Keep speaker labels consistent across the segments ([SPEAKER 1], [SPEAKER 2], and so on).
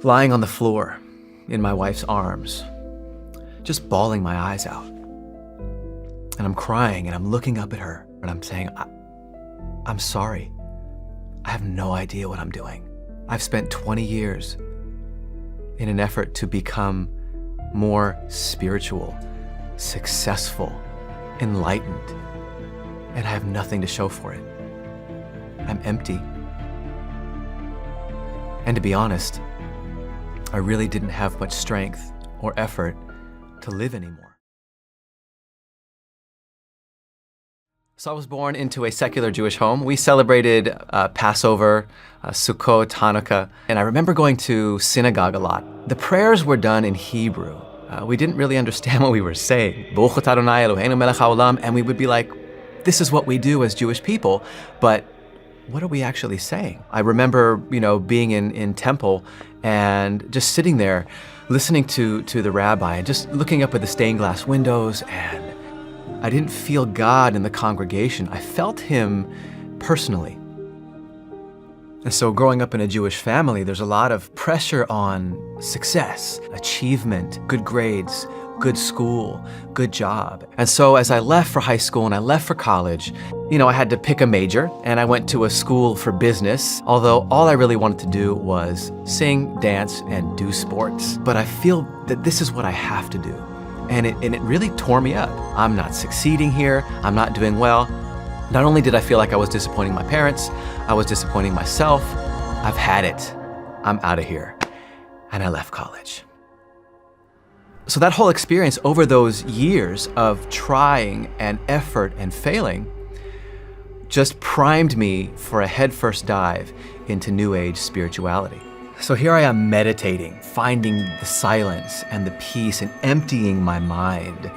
[SPEAKER 1] lying on the floor in my wife's arms, just bawling my eyes out. And I'm crying and I'm looking up at her and I'm saying, I'm sorry. I have no idea what I'm doing. I've spent 20 years in an effort to become more spiritual, successful, enlightened, and I have nothing to show for it. I'm empty. And to be honest, I really didn't have much strength or effort to live anymore. So I was born into a secular Jewish home. We celebrated Passover, Sukkot, Hanukkah, and I remember going to synagogue a lot. The prayers were done in Hebrew. We didn't really understand what we were saying. Baruch atah Adonai Eloheinu melech haolam, and we would be like, this is what we do as Jewish people, but what are we actually saying? I remember, being in temple and just sitting there listening to the rabbi and just looking up at the stained glass windows, and I didn't feel God in the congregation. I felt him personally. And so growing up in a Jewish family, there's a lot of pressure on success, achievement, good grades, good school, good job. And so as I left for high school and I left for college, I had to pick a major, and I went to a school for business, although all I really wanted to do was sing, dance, and do sports. But I feel that this is what I have to do. And it really tore me up. I'm not succeeding here. I'm not doing well. Not only did I feel like I was disappointing my parents, I was disappointing myself. I've had it. I'm out of here. And I left college. So that whole experience over those years of trying and effort and failing just primed me for a headfirst dive into New Age spirituality. So here I am meditating, finding the silence and the peace and emptying my mind.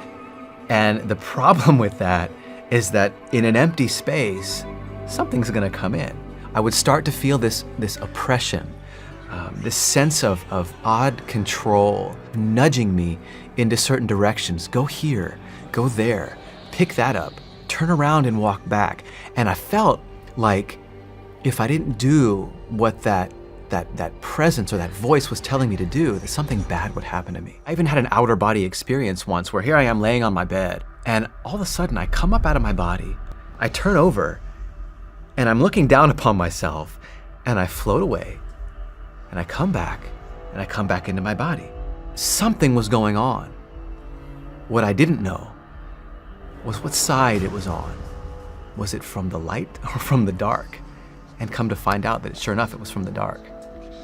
[SPEAKER 1] And the problem with that is that in an empty space, something's gonna come in. I would start to feel this oppression, this sense of odd control, nudging me into certain directions. Go here, go there, pick that up, turn around and walk back. And I felt like if I didn't do what that presence or that voice was telling me to do, that something bad would happen to me. I even had an outer body experience once where here I am laying on my bed, and all of a sudden I come up out of my body, I turn over, and I'm looking down upon myself, and I float away, and I come back into my body. Something was going on. What I didn't know was what side it was on. Was it from the light or from the dark? And come to find out that sure enough, it was from the dark.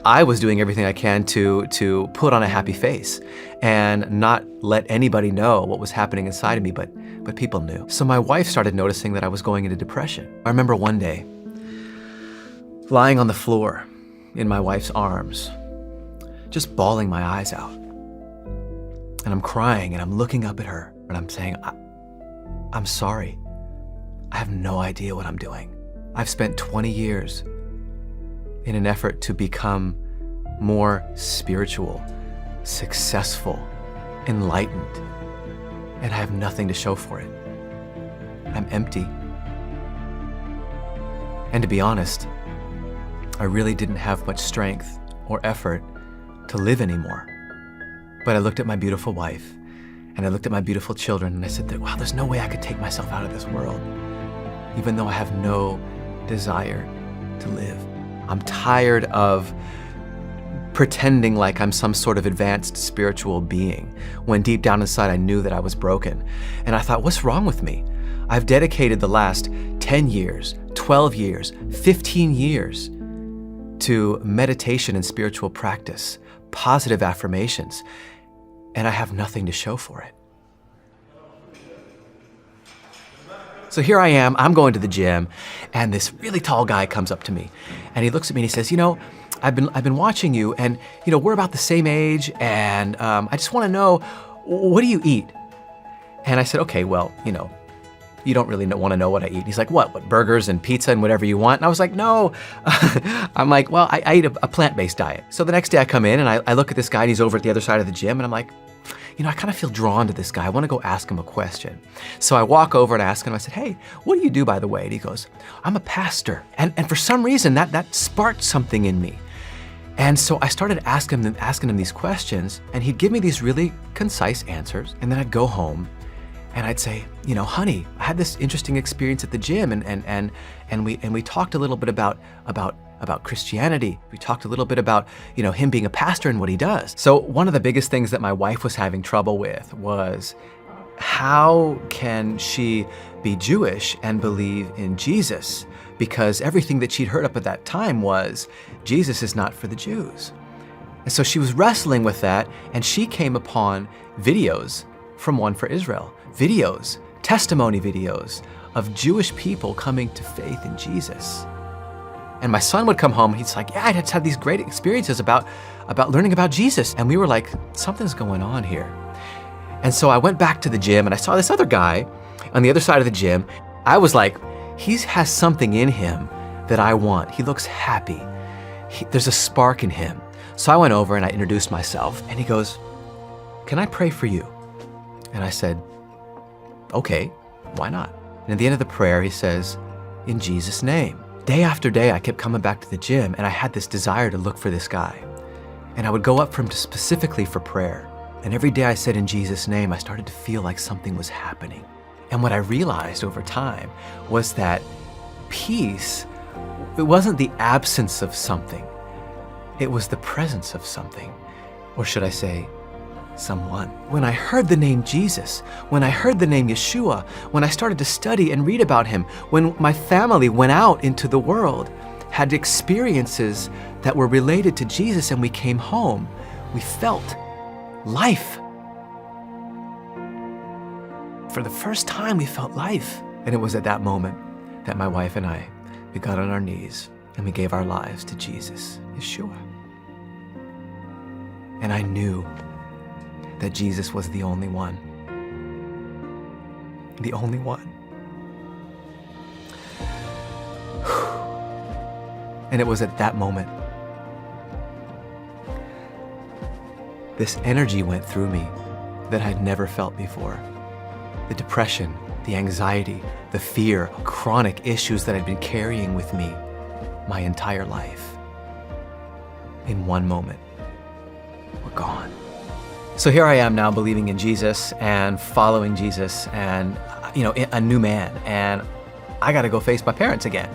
[SPEAKER 1] I was doing everything I can to put on a happy face and not let anybody know what was happening inside of me, but people knew. So my wife started noticing that I was going into depression. I remember one day, lying on the floor in my wife's arms, just bawling my eyes out. And I'm crying and I'm looking up at her and I'm saying, I'm sorry. I have no idea what I'm doing. I've spent 20 years in an effort to become more spiritual, successful, enlightened, and I have nothing to show for it. I'm empty. And to be honest, I really didn't have much strength or effort to live anymore. But I looked at my beautiful wife and I looked at my beautiful children and I said, wow, there's no way I could take myself out of this world, even though I have no desire to live. I'm tired of pretending like I'm some sort of advanced spiritual being when deep down inside I knew that I was broken. And I thought, what's wrong with me? I've dedicated the last 10 years, 12 years, 15 years to meditation and spiritual practice, positive affirmations, and I have nothing to show for it. So here I am, I'm going to the gym, and this really tall guy comes up to me, and he looks at me and he says, I've been watching you, and we're about the same age, and I just want to know, what do you eat? And I said, okay, well, you don't really want to know what I eat. And he's like, what, burgers and pizza and whatever you want? And I was like, no. I'm like, well, I eat a plant-based diet. So the next day I come in and I look at this guy and he's over at the other side of the gym, and I'm like, I kind of feel drawn to this guy. I want to go ask him a question. So I walk over and ask him, I said, hey, what do you do, by the way? And he goes, I'm a pastor. And for some reason, that sparked something in me. And so I started asking him these questions, and he'd give me these really concise answers. And then I'd go home and I'd say, honey, I had this interesting experience at the gym, and we talked a little bit about Christianity. We talked a little bit about, him being a pastor and what he does. So one of the biggest things that my wife was having trouble with was, how can she be Jewish and believe in Jesus? Because everything that she'd heard up at that time was, Jesus is not for the Jews. And so she was wrestling with that, and she came upon videos from One for Israel, testimony videos of Jewish people coming to faith in Jesus. And my son would come home, he's like, yeah, I just had these great experiences about learning about Jesus. And we were like, something's going on here. And so I went back to the gym and I saw this other guy on the other side of the gym. I was like, he has something in him that I want. He looks happy. There's a spark in him. So I went over and I introduced myself, and he goes, can I pray for you? And I said, okay, why not? And at the end of the prayer, he says, in Jesus' name. Day after day, I kept coming back to the gym, and I had this desire to look for this guy. And I would go up for him specifically for prayer. And every day I said, in Jesus' name, I started to feel like something was happening. And what I realized over time was that peace, it wasn't the absence of something. It was the presence of something. Or should I say, someone. When I heard the name Jesus, when I heard the name Yeshua, when I started to study and read about him, when my family went out into the world, had experiences that were related to Jesus, and we came home, we felt life. For the first time, we felt life. And it was at that moment that my wife and I, we got on our knees and we gave our lives to Jesus, Yeshua. And I knew that Jesus was the only one. The only one. And it was at that moment, this energy went through me that I'd never felt before. The depression, the anxiety, the fear, chronic issues that I'd been carrying with me my entire life, in one moment, were gone. So here I am now, believing in Jesus and following Jesus, and a new man, and I got to go face my parents again.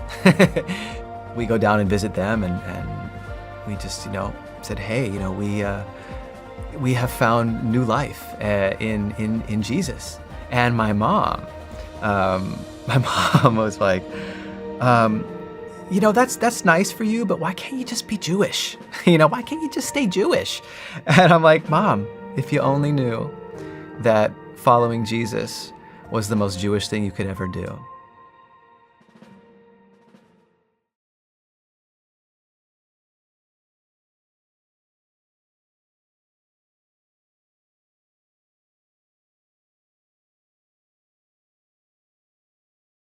[SPEAKER 1] We go down and visit them, and we just said, hey, we have found new life in Jesus. And my mom was like, that's nice for you, but why can't you just be Jewish? Why can't you just stay Jewish? And I'm like, Mom, if you only knew that following Jesus was the most Jewish thing you could ever do.